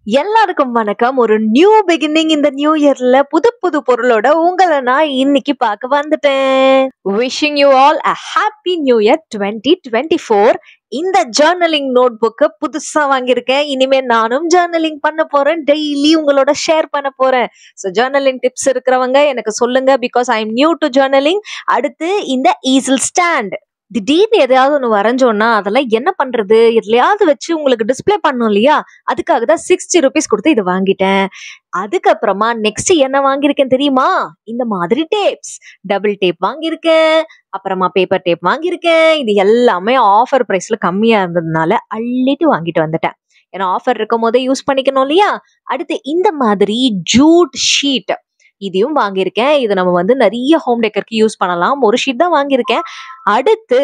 எல்லாருக்கும் வணக்கம். ஒரு நியூ பிகினிங் இந்த நியூ இயர்ல புது புது பொருளோட உங்களை நான் இன்னைக்கு பார்க்க வந்துட்டேன். Wishing you all a happy new year 2024. இந்த ஜர்னலிங் நோட் புக்கு புதுசா வாங்கியிருக்கேன். இனிமே நானும் ஜர்னலிங் பண்ண போறேன். டெய்லி உங்களோட ஷேர் பண்ண போறேன். ஸோ ஜர்னலிங் டிப்ஸ் இருக்கிறவங்க எனக்கு சொல்லுங்க, because I am new to journaling. அடுத்து இந்த ஈசில் ஸ்டாண்ட். திடீர்னு எதையாவது ஒன்று வரைஞ்சோன்னா அதெல்லாம் என்ன பண்றது, எதுலையாவது வச்சு உங்களுக்கு டிஸ்பிளே பண்ணணும் இல்லையா? அதுக்காக தான் 60 rupees கொடுத்து இது வாங்கிட்டேன். அதுக்கப்புறமா நெக்ஸ்ட் என்ன வாங்கியிருக்கேன் தெரியுமா? இந்த மாதிரி டேப்ஸ், டபுள் டேப் வாங்கியிருக்கேன். அப்புறமா பேப்பர் டேப் வாங்கியிருக்கேன். இது எல்லாமே ஆஃபர் பிரைஸ்ல கம்மியா இருந்ததுனால அள்ளிட்டு வாங்கிட்டு வந்துட்டேன். ஏன்னா ஆஃபர் இருக்கும் போதே யூஸ் பண்ணிக்கணும் இல்லையா? அடுத்து இந்த மாதிரி ஜூட் ஷீட், இதையும் வாங்கியிருக்கேன். இது நம்ம வந்து நிறைய ஹோம் டெக்கருக்கு யூஸ் பண்ணலாம். ஒரு ஷீட் தான் வாங்கியிருக்கேன். அடுத்து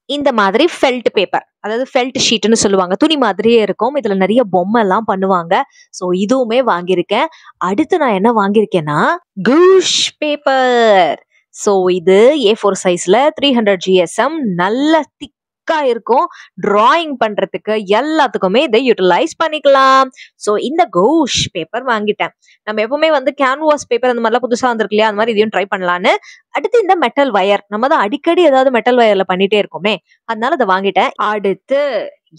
இந்த மாதிரி ஃபெல்ட் பேப்பர், அதாவது ஃபெல்ட் ஷீட்னு சொல்லுவாங்க, துணி மாதிரியே இருக்கும். இதுல நிறைய பொம்மை எல்லாம் பண்ணுவாங்க. ஸோ இதுவுமே வாங்கியிருக்கேன். அடுத்து நான் என்ன வாங்கியிருக்கேன்னா கூஷ் பேப்பர். ஸோ இது A4 சைஸ்ல 300 GSM, நல்ல திக்கா இருக்கும். டிராயிங் பண்றதுக்கு எல்லாத்துக்குமே இதை யூட்டிலைஸ் பண்ணிக்கலாம். ஸோ இந்த கூஷ் பேப்பர் வாங்கிட்டேன். நம்ம எப்பவுமே வந்து கேன்வாஸ் பேப்பர் அந்த மாதிரிலாம் புதுசா வந்திருக்கு இல்லையா, அந்த மாதிரி இதையும் ட்ரை பண்ணலான்னு. அடுத்து இந்த மெட்டல் வயர், நம்ம தான் அடிக்கடி ஏதாவது மெட்டல் வயர்ல பண்ணிட்டே இருக்கோமே, அதனால அதை வாங்கிட்டேன். அடுத்து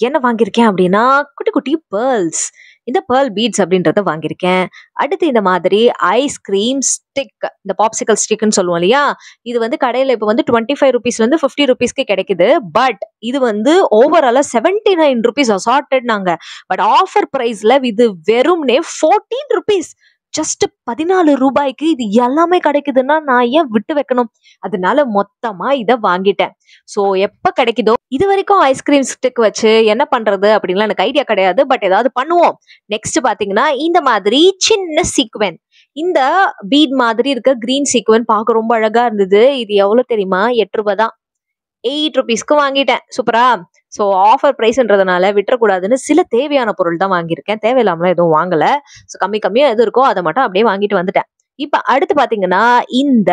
என்ன வாங்கியிருக்கேன் அப்படின்னா குட்டி குட்டி பேர்ல்ஸ், இந்த பேர்ல் பீட்ஸ் அப்படின்றத வாங்கியிருக்கேன். அடுத்து இந்த மாதிரி ஐஸ்கிரீம் ஸ்டிக், இந்த பாப்சிக்கல் ஸ்டிக்னு சொல்லுவோம் இல்லையா, இது வந்து கடையில இப்போ வந்து 25 rupees வந்து 50 rupeesக்கு கிடைக்குது. பட் இது வந்து ஓவராலா 79 rupees அசார்டட் நாங்க. பட் ஆஃபர் பிரைஸ்ல இது வெறும்னே 14 rupees, ஜஸ்ட் 14 ரூபாய்க்கு இது எல்லாமே கிடைக்குதுன்னா நான் ஏன் விட்டு வைக்கணும்? அதனால மொத்தமா இதை வாங்கிட்டேன். ஸோ எப்ப கிடைக்குதோ, இது வரைக்கும் ஐஸ்கிரீம் ஸ்டிக் வச்சு என்ன பண்றது அப்படின்லாம் எனக்கு ஐடியா கிடையாது. பட் ஏதாவது பண்ணுவோம். நெக்ஸ்ட் பாத்தீங்கன்னா இந்த மாதிரி சின்ன சீக்வென், இந்த பீட் மாதிரி இருக்க கிரீன் சீக்வென் பார்க்க ரொம்ப அழகா இருந்தது. இது எவ்வளவு தெரியுமா? 8 ரூபாய் தான். 8 rupeesக்கு வாங்கிட்டேன். சூப்பரா. ஸோ ஆஃபர் பிரைஸ்ன்றதுனால விட்டுறக்கூடாதுன்னு சில தேவையான பொருள் தான் வாங்கியிருக்கேன். தேவையில்லாமலாம் எதுவும் வாங்கல. ஸோ கம்மியா எது இருக்கோ அதை மட்டும் அப்படியே வாங்கிட்டு வந்துட்டேன். இப்ப அடுத்து பாத்தீங்கன்னா இந்த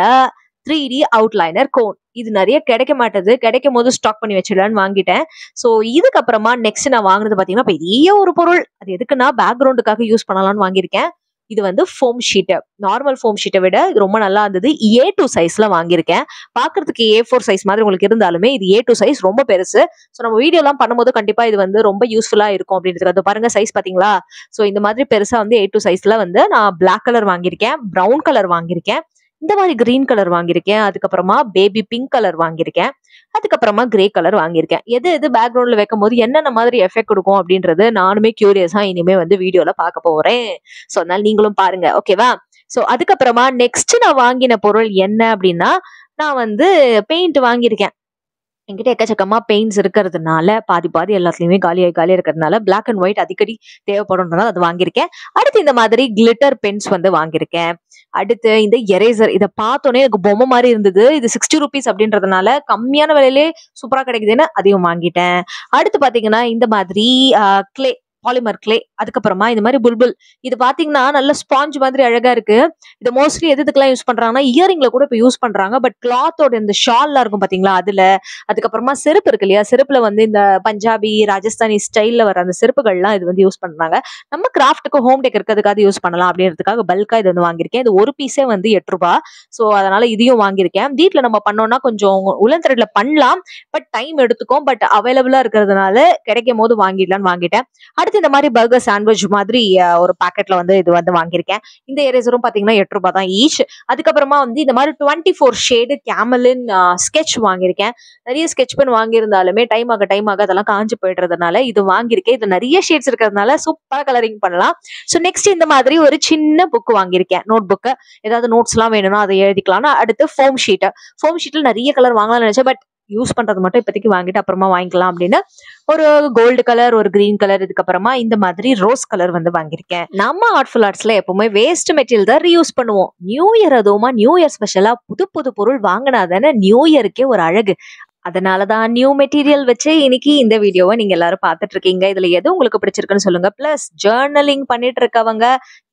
3D அவுட்லைனர் கோன், இது நிறைய கிடைக்க மாட்டேது. கிடைக்கும் போது ஸ்டாக் பண்ணி வச்சிடலான்னு வாங்கிட்டேன். ஸோ இதுக்கப்புறமா நெக்ஸ்ட் நான் வாங்கினது பாத்தீங்கன்னா பெரிய ஒரு பொருள். அது எதுக்குன்னா பேக்ரவுண்டுக்காக யூஸ் பண்ணலாம்னு வாங்கியிருக்கேன். இது வந்து ஃபோம் ஷீட். நார்மல் ஃபோம் ஷீட்டை விட இது ரொம்ப நல்லா இருந்தது. A2 சைஸ்ல வாங்கியிருக்கேன். பாக்குறதுக்கு A4 சைஸ் மாதிரி உங்களுக்கு இருந்தாலுமே இது A2 சைஸ், ரொம்ப பெருசு. ஸோ நம்ம வீடியோ எல்லாம் பண்ணும்போது கண்டிப்பா இது வந்து ரொம்ப யூஸ்ஃபுல்லா இருக்கும் அப்படின்றது. பாருங்க சைஸ் பாத்தீங்களா? ஸோ இந்த மாதிரி பெருசா வந்து A2 சைஸ்ல வந்து நான் பிளாக் கலர் வாங்கியிருக்கேன், ப்ரௌன் கலர் வாங்கியிருக்கேன், இந்த மாதிரி கிரீன் கலர் வாங்கியிருக்கேன், அதுக்கப்புறமா பேபி பிங்க் கலர் வாங்கியிருக்கேன், அதுக்கப்புறமா கிரே கலர் வாங்கியிருக்கேன். எது எது பேக்ரவுண்ட்ல வைக்கும் போது என்னென்ன மாதிரி எஃபெக்ட் கொடுக்கும் அப்படின்றது நானுமே கியூரியஸா இனிமே வந்து வீடியோல பார்க்க போறேன். ஸோ அதனால நீங்களும் பாருங்க, ஓகேவா? ஸோ அதுக்கப்புறமா நெக்ஸ்ட் நான் வாங்கின பொருள் என்ன அப்படின்னா, நான் வந்து பெயிண்ட் வாங்கியிருக்கேன். என்கிட்ட எக்கச்சக்கமா பெயிண்ட்ஸ் இருக்கிறதுனால பாதி எல்லாத்துலயுமே காலியா இருக்கிறதுனால பிளாக் அண்ட் ஒயிட் அடிக்கடி தேவைப்படும்ன்றதால அது வாங்கியிருக்கேன். அடுத்து இந்த மாதிரி கிளிட்டர் பென்ஸ் வந்து வாங்கியிருக்கேன். அடுத்து இந்த எரேசர், இதை பார்த்தோன்னே எனக்கு பொம்மை மாதிரி இருந்தது. இது 60 rupees அப்படின்றதுனால கம்மியான விலையிலே சூப்பரா கிடைக்குதுன்னு அதையும் வாங்கிட்டேன். அடுத்து பாத்தீங்கன்னா இந்த மாதிரி கிளே, பாலிமர் கிளே, அதுக்கப்புறமா இந்த மாதிரி புல்புல், இது பாத்தீங்கன்னா நல்ல ஸ்பாஞ்ச் மாதிரி அழகா இருக்கு. இது மோஸ்ட்லி எதுக்கெல்லாம் யூஸ் பண்றாங்கன்னா இயரிங்ல கூட இப்ப யூஸ் பண்றாங்க. பட் கிளாத்தோட இந்த ஷால்லாம் இருக்கும் பாத்தீங்களா, அதுல. அதுக்கப்புறமா செருப்பு இருக்கு இல்லையா, செருப்புல வந்து இந்த பஞ்சாபி ராஜஸ்தானி ஸ்டைல்ல வர அந்த செருப்புகள்லாம் இது வந்து யூஸ் பண்றாங்க. நம்ம கிராஃப்ட்டுக்கு ஹோம் டெக் இருக்கிறதுக்காக யூஸ் பண்ணலாம் அப்படின்றதுக்காக பல்கா இது வந்து வாங்கியிருக்கேன். இது ஒரு பீஸே வந்து 8 ரூபாய். ஸோ அதனால இதையும் வாங்கியிருக்கேன். வீட்டுல நம்ம பண்ணோம்னா கொஞ்சம் உலன் த்ரெட்ல பண்ணலாம், பட் டைம் எடுத்துக்கும். பட் அவைலபிளா இருக்கிறதுனால கிடைக்கும் போது வாங்கிடலான்னு வாங்கிட்டேன். அடுத்து இந்த மாதிரி பர்கர் சாண்ட்விச் மாதிரி ஒரு பாக்கெட்ல வந்து இது வந்து வாங்கியிருக்கேன். இந்த எரேசரும் பாத்தீங்கன்னா 8 ரூபாய் தான் ஈச். அதுக்கப்புறமா வந்து இந்த மாதிரி 24 ஷேடு கேமலின் ஸ்கெட்ச் வாங்கியிருக்கேன். நிறைய ஸ்கெட்ச் பென் வாங்கியிருந்தாலுமே டைம் ஆக அதெல்லாம் காஞ்சு போயிடுறதுனால இது வாங்கியிருக்கேன். இது நிறைய ஷேட்ஸ் இருக்கிறதுனால சூப்பரா கலரிங் பண்ணலாம். ஸோ நெக்ஸ்ட் இந்த மாதிரி ஒரு சின்ன புக் வாங்கியிருக்கேன், நோட் புக்கு. ஏதாவது நோட்ஸ் எல்லாம் வேணும்னா அதை எழுதிக்கலாம். அடுத்து ஃபோம் ஷீட்ல நிறைய கலர் வாங்கலாம்னு நினைச்சேன். பட் யூஸ் பண்றது மட்டும் இப்போதைக்கு வாங்கிட்டு அப்புறமா வாங்கிக்கலாம் அப்படின்னு ஒரு கோல்டு கலர், ஒரு கிரீன் கலர், இதுக்கப்புறமா இந்த மாதிரி ரோஸ் கலர் வந்து வாங்கியிருக்கேன். நம்ம ஆர்ட்ஃபுல் ஆர்ட்ஸ்ல எப்பவுமே வேஸ்ட் மெட்டீரியல் தான் ரீயூஸ் பண்ணுவோம். நியூ இயர், அதுவுமா நியூ இயர் ஸ்பெஷலா புது புது பொருள் வாங்கினாதானே நியூ இயருக்கே ஒரு அழகு. அதனால தான் நியூ மெட்டீரியல் வச்சு இன்னைக்கு இந்த வீடியோவை நீங்க எல்லாரும் பார்த்துட்டு இருக்கீங்க. இதுல எது உங்களுக்கு பிடிச்சிருக்குன்னு சொல்லுங்க. பிளஸ் ஜர்னலிங் பண்ணிட்டு இருக்கவங்க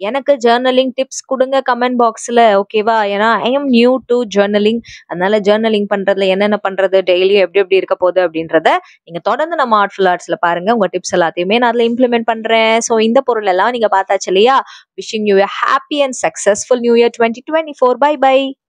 எனக்கு ஜர்னலிங் டிப்ஸ் கொடுங்க கமெண்ட் பாக்ஸ்ல. ஓகேவா? ஏன்னா I am new to journaling. அதனால ஜர்னலிங் பண்றதுல என்னென்ன பண்றது, டெய்லியும் எப்படி எப்படி இருக்க போகுது அப்படின்றத நீங்க தொடர்ந்து நம்ம ஆர்ட்ஃபுல் ஆர்ட்ஸ்ல பாருங்க. உங்க டிப்ஸ் எல்லாத்தையுமே நான் அதுல இம்ப்ளிமெண்ட் பண்றேன். ஸோ இந்த பொருள் எல்லாம் நீங்க பார்த்தாச்சு இல்லையா? Wishing you a happy and successful new year 2024. Bye bye.